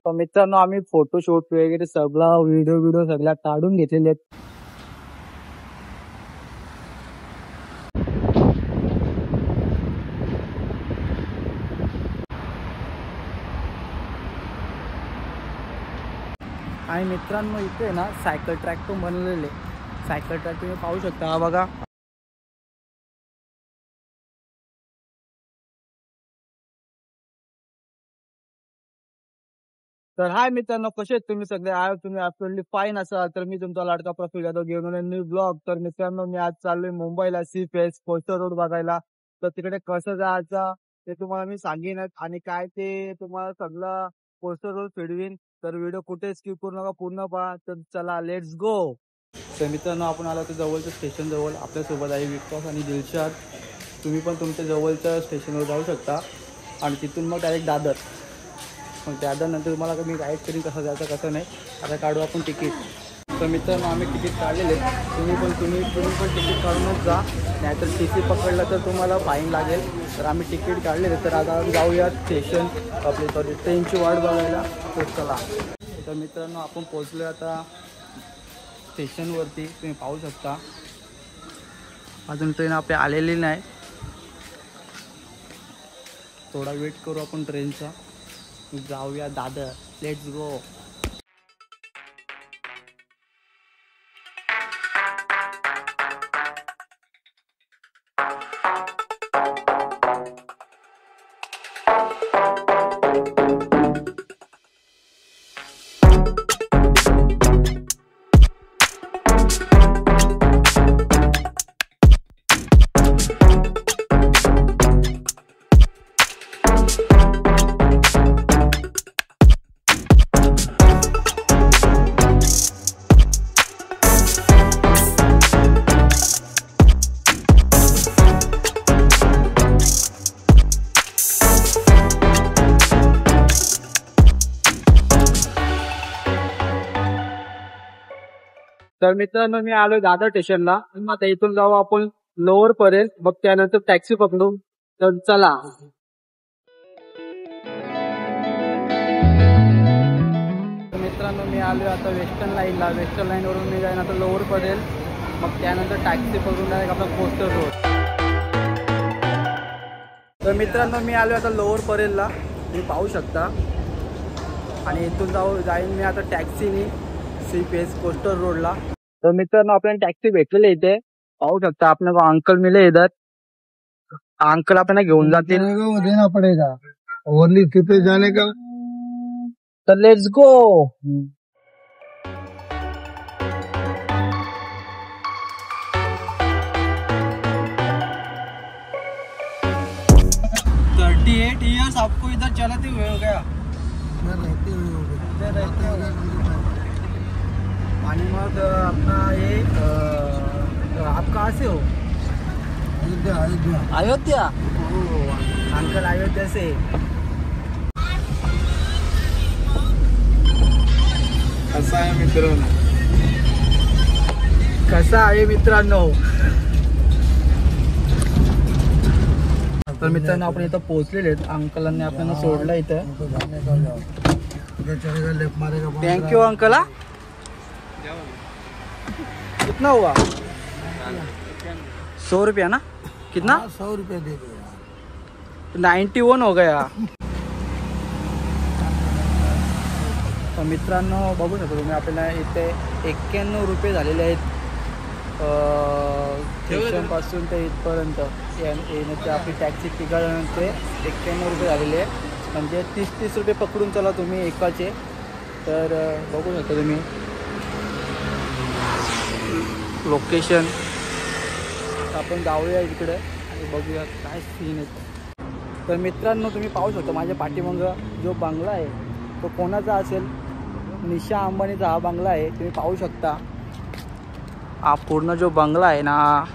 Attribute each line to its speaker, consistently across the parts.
Speaker 1: तर मित्रांनो आम्ही फोटोशूट वगैरे सगळा व्हिडिओ सगळ्या काढून घेतलेले आहेत. आणि मित्रांनो इथे ना सायकल ट्रॅक पण बनवलेले. सायकल ट्रॅक तुम्ही पाहू शकता, हा बघा. तर हाय मित्रांनो, कसे आहेत तुम्ही सगळे? आय तुम्ही ऍब्सोल्युटली फाईन असाल. तर मी तुमचा लाडका प्रफुल्ल यादव घेऊन न्यू ब्लॉग. तर मित्रांनो मी आज चाललोय मुंबईला सी फेस कोस्टर रोड बघायला. तर तिकडे कसं जायचं ते तुम्हाला मी सांगेनच, आणि काय ते तुम्हाला सगळं कोस्टर रोड फिरवीन. तर व्हिडिओ कुठे स्किप करू नका, पूर्ण पहा. तर चला लेट्स गो. तर मित्रांनो आपण आलो तर जवळच्या स्टेशन जवळ आपल्यासोबत आहे विकास आणि दिलशाद. तुम्ही पण तुमच्या जवळच्या स्टेशनवर जाऊ शकता आणि तिथून मग डायरेक्ट दादर. मग त्यानंतर तुम्हाला मी गाईड करीन कसं जायचं कसं नाही. आता काढू आपण तिकीट. तर मित्रांनो आम्ही तिकीट काढलेले. तुम्ही पण तिकीट काढूनच जा, नाहीतर TC पकडलं तर तुम्हाला फाईन लागेल. तर आम्ही तिकीट काढलेले. तर आता जाऊया स्टेशन आपली ट्रेनची वाट बघायला. तर चला. तर मित्रांनो आपण पोचलो आता स्टेशनवरती. तुम्ही पाहू शकता अजून ट्रेन आपली आलेली नाही. थोडा वेट करू आपण ट्रेनचा. जाऊया दादर. Let's go. तर मित्रांनो मी आलोय दादर स्टेशनला. आता इथून जाऊ आपण लोअर पर्यंत, मग त्यानंतर टॅक्सी पकडू. तर चला. मित्रांनो मी आलोय आता वेस्टर्न लाईनला. वेस्टर्न लाईन वरून मी जाईन आता लोअर पर्यंत, मग त्यानंतर टॅक्सी पकडून डायरेक्ट आपला कोस्टर रोड. तर मित्रांनो मी आलोय आता लोअर पर्यंतला, तुम्ही पाहू शकता. आणि इथून जाईन मी आता टॅक्सीनी सी फेस कोस्टर रोडला. तर मित्रांनो आपल्याला टॅक्सी भेटलेली इथे पाहू शकता. आपण अंकल मिले इधर. अंकल आपल्याला घेऊन जातील. देना पडेगा ओनली कितने जाने का. तर लेट्स गो. years आपको इधर चलाते हुए हो गया. रहते हुए. आणि मग अपना ये आप कहाँ से हो? अयोध्या. अंकल अयोध्या से. कसा आहे मित्रांनो? कसा आहे मित्रांनो? तर मित्रांनो आपण इथं पोहोचलेले आहेत. अंकलांनी आपल्याला सोडलं इथं. Thank you uncle. कितना हुआ? 100 रुपया ना? कितना? 100 रुपये दे दो. 91 हो गया. तर मित्रांनो बघू शकतो तुम्ही आपल्याला इथे 91 रुपये झालेले आहेत स्टेशन पासून ते इथपर्यंत येण्याची आपली टॅक्सी तिघांचे 91 रुपये झालेले आहे. म्हणजे 30 रुपये पकडून चला तुम्ही एकाचे. तर बघू शकता तुम्ही लोकेशन. आपण जाऊया इकडे आणि बघूया काय सीन आहे. तर मित्रांनो तुम्ही पाहू शकता माझ्या पाठीमागं जो बंगला आहे तो कोणाचा असेल? निशा अंबानीचा हा बंगला आहे. तुम्ही पाहू शकता हा पूर्ण जो बंगला आहे ना.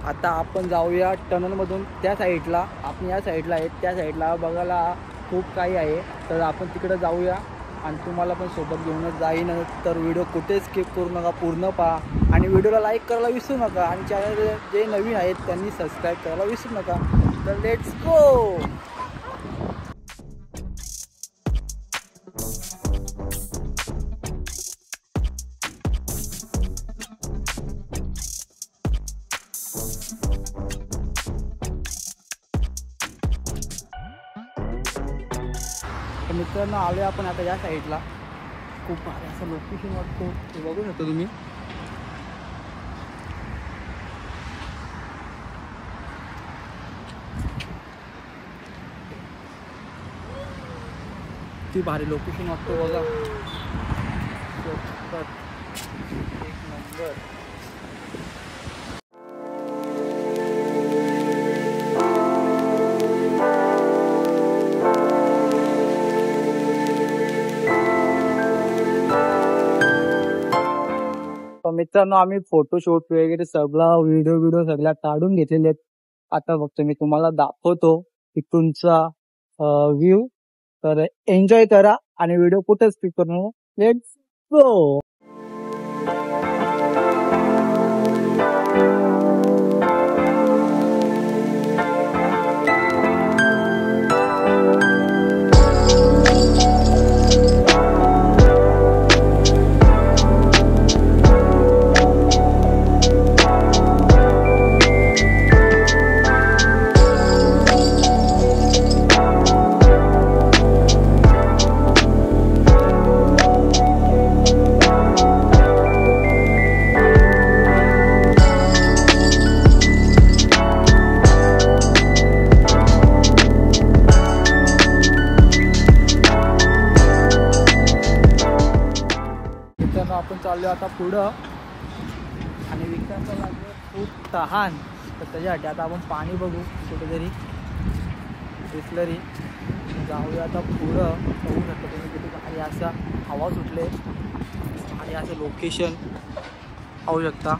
Speaker 1: आता आपण जाऊया टनलमधून त्या साईडला. आपण या साईडला आहे, त्या साईडला बघायला खूप काही आहे. तर आपण तिकडे जाऊया आणि तुम्हाला पण सोबत घेऊनच जाईन. तर व्हिडिओ कुठे स्किप करू नका, पूर्ण पहा. आणि व्हिडिओला लाईक करायला विसरू नका. आणि चॅनल जे नवीन आहेत त्यांनी सबस्क्राईब करायला विसरू नका. तर लेट्स गो. तर मित्रांनो आलो आपण आता या साईडला. खूप भारी असं लोकेशन वाटतो, ते बघू शकता तुम्ही. ती भारी लोकेशन वाटतो बघा. एक नंबर. मित्रांनो आम्ही फोटोशूट वगैरे सगळा व्हिडिओ सगळ्या काढून घेतलेले आहेत. आता फक्त मी तुम्हाला दाखवतो इथूनचा व्ह्यू. तर एन्जॉय करा आणि व्हिडिओ कुठे स्किप करू. Let's go. आपण चाललो आता पुढं आणि विक्रांतला लागलं खूप तहान. तर त्याच्यासाठी आता आपण पाणी बघू कुठेतरी बिसलरी. जाऊया आता पुढं. बघू शकता तुम्ही किती भारी असा हवा सुटले आणि असं लोकेशन पाहू शकता.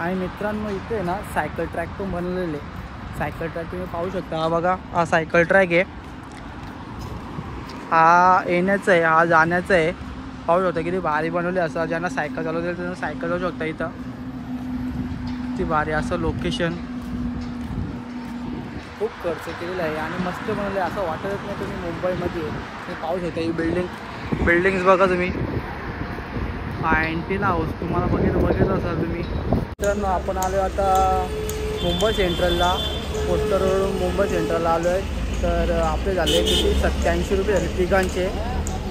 Speaker 1: आणि मित्रांनो इथे ना सायकल ट्रॅक पण बनवलेले. सायकल ट्रॅक तुम्ही पाहू शकता. हा बघा, हा सायकल ट्रॅक आहे. हा येण्याचं आहे, हा जाण्याचं आहे. पाहू शकता किती भारी बनवले. असं ज्यांना सायकल चालवते त्यांना सायकल जाऊ शकता इथं. किती भारी असं लोकेशन. खूप खर्च केलेला आहे आणि मस्त बनवले. असं वाटत नाही तुम्ही मुंबईमध्ये. तुम्ही पाहू शकता ही बिल्डिंग्स बघा तुम्ही. अँटिना हाऊस तुम्हाला बघितलं असाल तुम्ही. मित्रांनो आपण आलो आता मुंबई सेंट्रलला. पोस्टरवरून मुंबई सेंट्रलला आलो आहे. तर आपले झाले किती 87 रुपये झाले तिघांचे.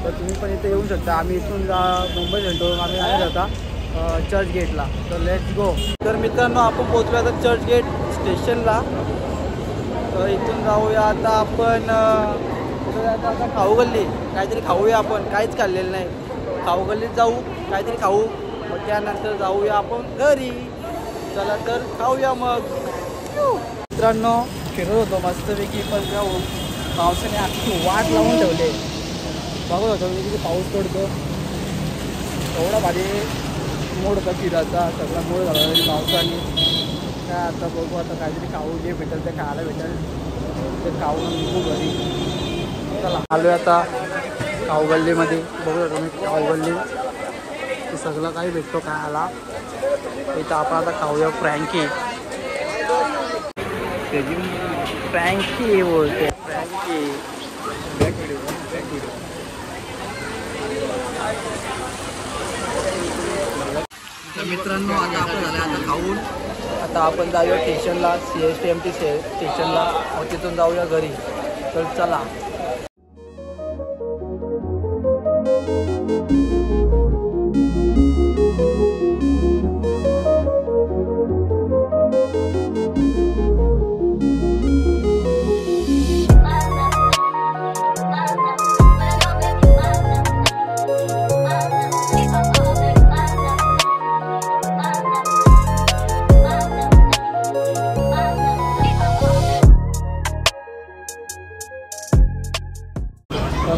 Speaker 1: तर तुम्ही पण इथे येऊ शकता. आम्ही इथून मुंबई सेंट्रलवरून आम्ही आले होता चर्च गेटला. तर लेट्स गो. तर मित्रांनो आपण पोहोचलो आता चर्च गेट स्टेशनला. तर इथून जाऊया आता आपण कुठं जायचं आता खाऊ गल्ली. काहीतरी खाऊया आपण. काहीच खाल्लेलं नाही. खाऊ गल्लीत जाऊ काहीतरी खाऊ. मग त्यानंतर जाऊया आपण घरी. चला तर खाऊया मग. मित्रांनो फिरत होतो मस्तपैकी पण जाऊ पावसाने अख्खी वाट लावून ठेवले. बघत होतो मी किती पाऊस पडतो. एवढा भारी मोड होता फिरायचा. सगळा मोड झाला पावसाने. काय आता बघू आता काहीतरी खाऊ जे भेटेल ते खायला भेटेल ते खाऊन निघू घरी. चला आलो आता खाऊ गल्लीमध्ये. बघू होतो मी खाऊ गल्ली. ते सगळं काही भेटतो खायला. इथं आपण आता खाऊया फ्रँकी. फ्रँकी बोलते फ्रँकी. तर मित्रांनो आता आपण झालं आता खाऊन. आता आपण जाऊया स्टेशनला. CSTMT स्टेशनला. मग तिथून जाऊया घरी. तर चला.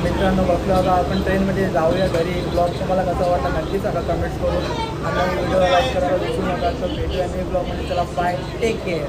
Speaker 1: मित्रांनो बघलो आता आपण ट्रेनमध्ये जाऊया घरी. ब्लॉग तुम्हाला कसा वाटला नक्की सांगा कमेंट्स करून. आणि व्हिडिओ लाईक करायला विसरू नका. तर भेटूया मी ब्लॉगमध्ये. चला बाय, टेक केअर.